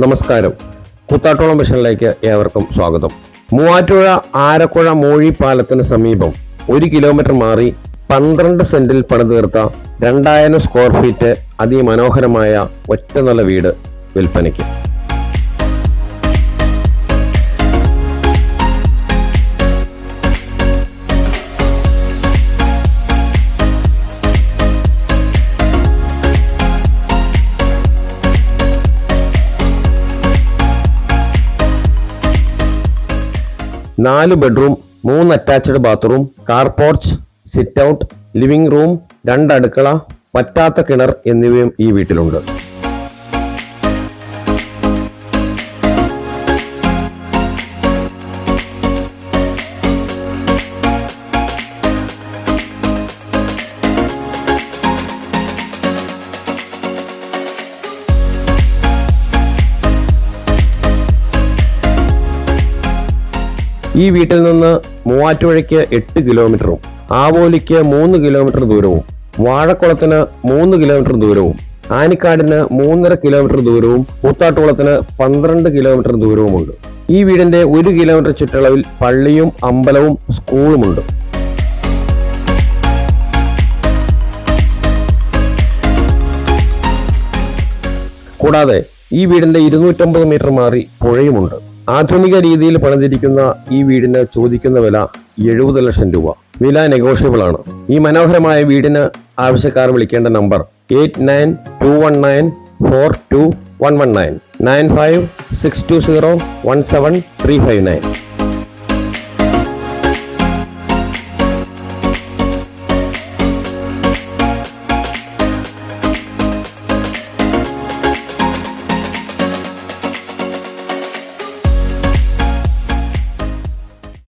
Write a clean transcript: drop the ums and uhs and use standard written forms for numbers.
നമസ്കാരം. കൂത്താട്ടോളം വിഷനിലേക്ക് ഏവർക്കും സ്വാഗതം. മൂവാറ്റുപുഴ ആരക്കുഴ മോഴി പാലത്തിന് സമീപം 1 കിലോമീറ്റർ മാറി 12 സെന്റിൽ പണിതീർത്ത 2000 സ്ക്വയർ ഫീറ്റ് അതിമനോഹരമായ ഒറ്റനില വീട് വിൽപ്പനയ്ക്ക്. നാല് bedroom, 3 attached bathroom, car porch, sit out, living room, 2 അടുക്കള, പറ്റാത്ത കിണർ എന്നിവയും ഈ വീട്ടിലുണ്ട്. ഈ വീട്ടിൽ നിന്ന് മൂവാറ്റുപുഴയ്ക്ക് 8 കിലോമീറ്ററും ആവോലിക്ക് 3 കിലോമീറ്റർ ദൂരവും വാഴക്കുളത്തിന് 3 കിലോമീറ്റർ ദൂരവും ആനിക്കാടിന് 3.5 കിലോമീറ്റർ ദൂരവും കൂത്താട്ടുകുളത്തിന് 12 കിലോമീറ്റർ ദൂരവുമുണ്ട്. ഈ വീടിന്റെ 1 കിലോമീറ്റർ ചുറ്റളവിൽ പള്ളിയും അമ്പലവും സ്കൂളുമുണ്ട്. കൂടാതെ ഈ വീടിന്റെ 250 മീറ്റർ മാറി പുഴയുമുണ്ട്. ആധുനിക രീതിയിൽ പണിതിരിക്കുന്ന ഈ വീടിന് ചോദിക്കുന്ന വില 70 ലക്ഷം രൂപ. വില നെഗോഷ്യബിൾ ആണ്. ഈ മനോഹരമായ വീടിന് ആവശ്യക്കാർ വിളിക്കേണ്ട നമ്പർ 8921942119 9562017359.